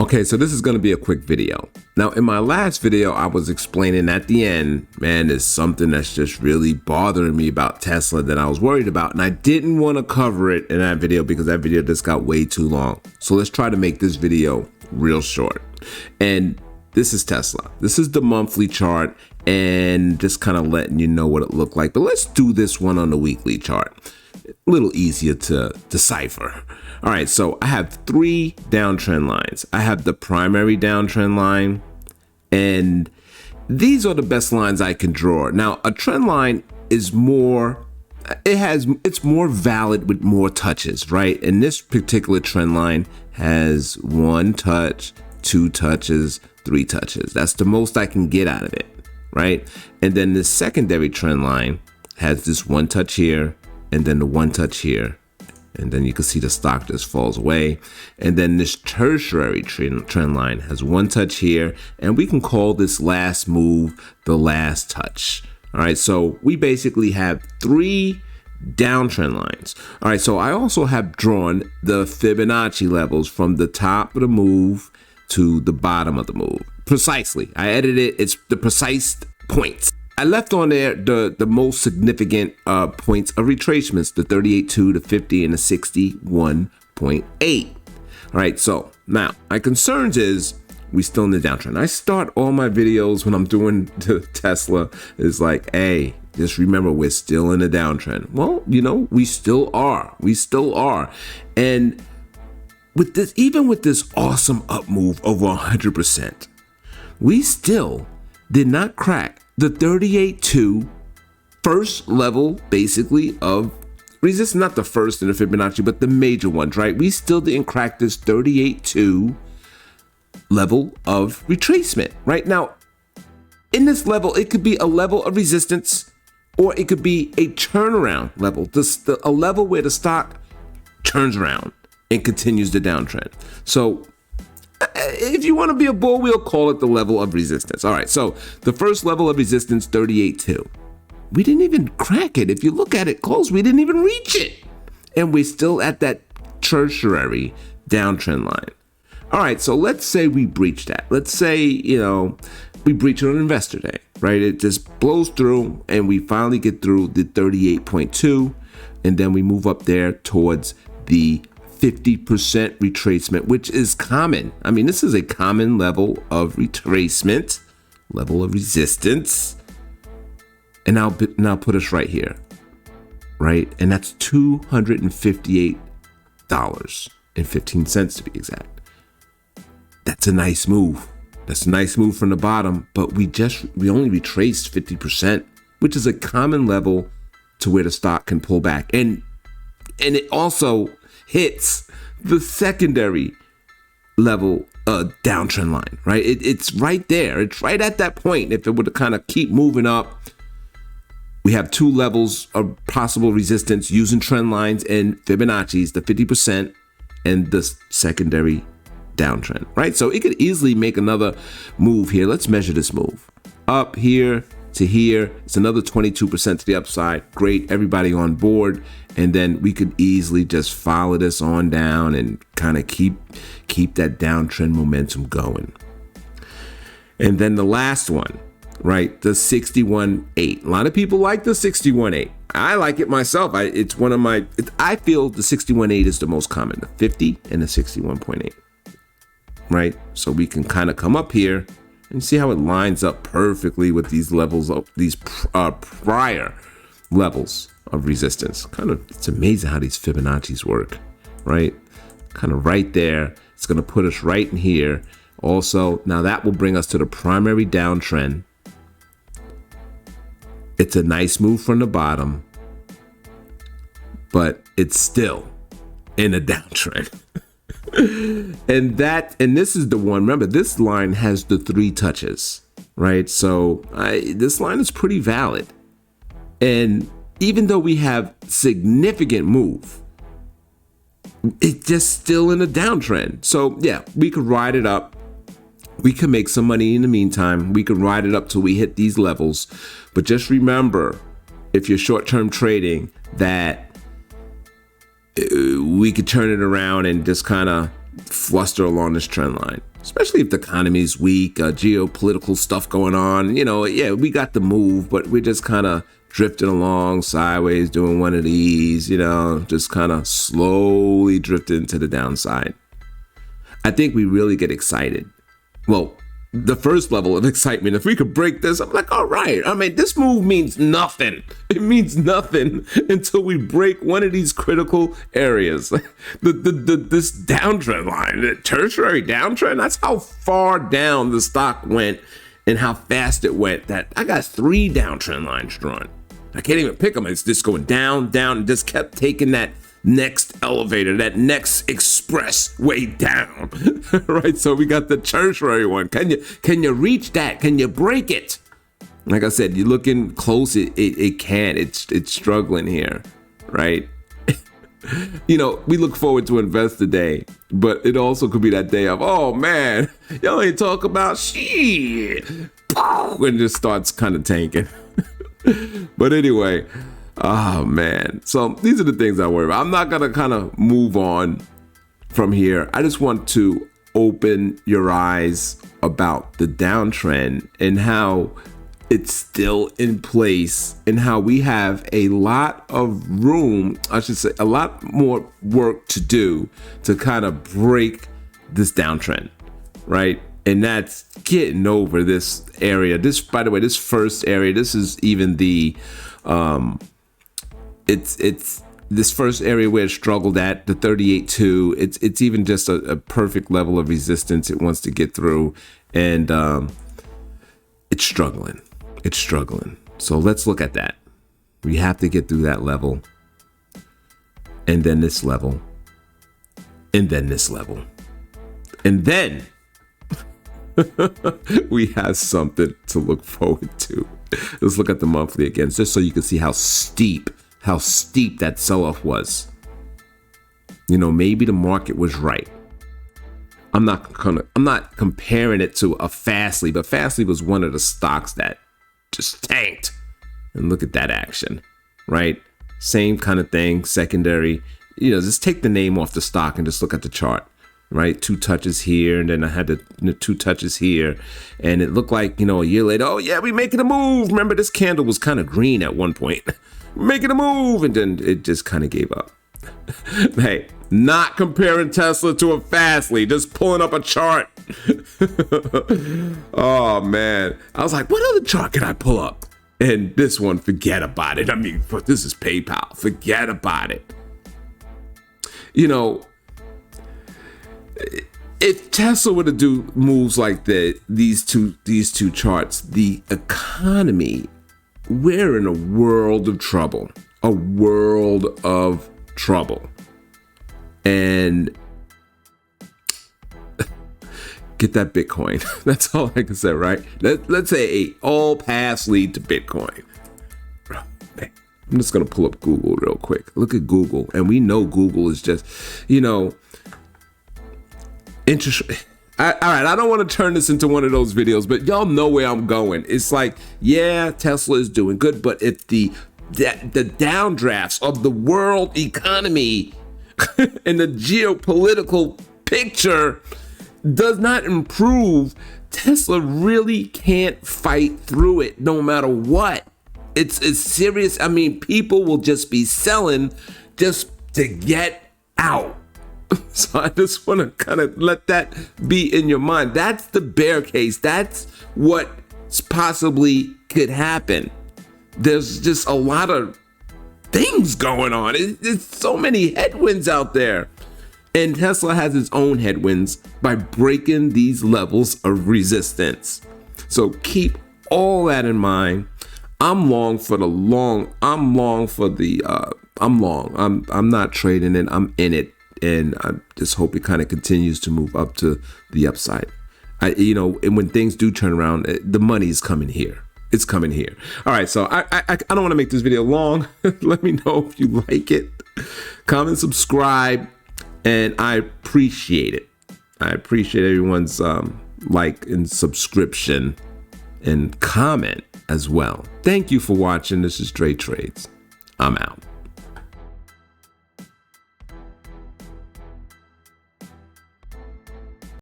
Okay, so this is going to be a quick video. Now, in my last video, I was explaining at the end, man, there's something that's just really bothering me about Tesla that I was worried about. And I didn't want to cover it in that video because that video just got way too long. So let's try to make this video real short. And this is Tesla. This is the monthly chart and just kind of letting you know what it looked like. But let's do this one on the weekly chart. A little easier to decipher. All right, so I have three downtrend lines. I have the primary downtrend line, and these are the best lines I can draw. Now, a trend line is more, it's more valid with more touches, right? And this particular trend line has one touch, two touches, three touches. That's the most I can get out of it, right? And then the secondary trend line has this one touch here, and then the one touch here. And then you can see the stock just falls away. And then this tertiary trend line has one touch here, and we can call this last move the last touch. All right, so we basically have three downtrend lines. All right, so I also have drawn the Fibonacci levels from the top of the move to the bottom of the move. Precisely, I edited it, it's the precise points. I left on there the most significant points of retracements, the 38.2, the 50, and the 61.8. All right, so now my concerns is we still in the downtrend. I start all my videos when I'm doing the Tesla is like, hey, just remember we're still in the downtrend. Well, you know, we still are. We still are. And with this, even with this awesome up move over 100%, we still did not crack the 38.2 first level, basically, of resistance, not the first in the Fibonacci, but the major ones, right? We still didn't crack this 38.2 level of retracement, right? Now, in this level, it could be a level of resistance, or it could be a turnaround level, a level where the stock turns around and continues the downtrend. So if you want to be a bull, we'll call it the level of resistance. All right, so the first level of resistance, 38.2. We didn't even crack it. If you look at it close, we didn't even reach it. And we're still at that tertiary downtrend line. All right, so let's say we breach that. Let's say, you know, we breach it on Investor Day, right? It just blows through and we finally get through the 38.2, and then we move up there towards the 50% retracement, which is common. I mean, this is a common level of retracement, level of resistance. And now put us right here, right? And that's $258.15 to be exact. That's a nice move. That's a nice move from the bottom, but we only retraced 50%, which is a common level to where the stock can pull back. And it also hits the secondary level downtrend line, right? It's right there. It's right at that point. If it were to kind of keep moving up, we have two levels of possible resistance using trend lines and Fibonacci's, the 50% and the secondary downtrend, right? So it could easily make another move here. Let's measure this move. Up here to here, it's another 22% to the upside. Great, everybody on board. And then we could easily just follow this on down and kind of keep that downtrend momentum going. And then the last one, right, the 61.8. A lot of people like the 61.8. I like it myself. It's one of my, I feel the 61.8 is the most common, the 50 and the 61.8, right? So we can kind of come up here and see how it lines up perfectly with these levels of these prior levels of resistance. Kind of, it's amazing how these Fibonacci's work, right? Kind of right there. It's going to put us right in here. Also, now that will bring us to the primary downtrend. It's a nice move from the bottom, but it's still in a downtrend. And this is the one, remember, this line has the three touches, right? So this line is pretty valid. And even though we have significant move, it's just still in a downtrend. So yeah, we could ride it up. We could make some money in the meantime. We could ride it up till we hit these levels. But just remember, if you're short-term trading, that we could turn it around and just kind of fluster along this trend line, especially if the economy is weak, geopolitical stuff going on. Yeah, we got the move, but we're just kind of drifting along sideways, doing one of these, just kind of slowly drifting to the downside. I think we really get excited. Well, the first level of excitement, if we could break this, I'm like, all right. I mean, this move means nothing. It means nothing until we break one of these critical areas. This downtrend line, the tertiary downtrend, that's how far down the stock went and how fast it went. That I got 3 downtrend lines drawn. I can't even pick them. It's just going down, down, and just kept taking that next elevator, that next express way down. Right, so we got the tertiary one. Can you reach that? Can you break it? Like I said, you're looking close, it can't. It's struggling here, right? We look forward to Investor Day, but it also could be that day of, oh man, y'all ain't talk about shit, and just starts kind of tanking. But anyway, oh man. So these are the things I worry about. I'm not gonna kind of move on from here. I just want to open your eyes about the downtrend and how it's still in place and how we have a lot of room, I should say, a lot more work to do to kind of break this downtrend, right? And that's getting over this area. This, by the way, this first area, this is even the, it's this first area where it struggled at, the 38.2. It's even just a perfect level of resistance it wants to get through, and it's struggling. It's struggling. So let's look at that. We have to get through that level, and then this level, and then this level, and then we have something to look forward to. Let's look at the monthly again, just so you can see how steep that sell-off was. Maybe the market was right. I'm not comparing it to a Fastly, but Fastly was one of the stocks that just tanked. And look at that action, right? Same kind of thing, secondary. Just take the name off the stock and just look at the chart. Right, 2 touches here, and then I had the 2 touches here, and it looked like, a year later, oh yeah, we making a move. Remember, this candle was kind of green at one point. Making a move, and then it just kind of gave up. Hey, not comparing Tesla to a Fastly, just pulling up a chart. Oh man, I was like, what other chart can I pull up? And this one, forget about it. I mean, this is PayPal. Forget about it. If Tesla were to do moves like these two charts, the economy, we're in a world of trouble. A world of trouble. And get that Bitcoin. That's all I can say, right? Let's say all paths lead to Bitcoin. I'm just going to pull up Google real quick. Look at Google. And we know Google is just, interest. All right, I don't want to turn this into one of those videos, but y'all know where I'm going. It's like, yeah, Tesla is doing good, but if the downdrafts of the world economy and the geopolitical picture does not improve, Tesla really can't fight through it no matter what. It's serious. I mean, people will just be selling just to get out. So I just want to kind of let that be in your mind. That's the bear case. That's what possibly could happen. There's just a lot of things going on. There's so many headwinds out there. And Tesla has its own headwinds by breaking these levels of resistance. So keep all that in mind. I'm long. I'm not trading it. I'm in it. And I just hope it kind of continues to move up to the upside. And when things do turn around, the money is coming here. It's coming here. All right, so I don't want to make this video long. Let me know if you like it. Comment, subscribe, and I appreciate it. I appreciate everyone's like and subscription and comment as well. Thank you for watching. This is Dre Trades. I'm out.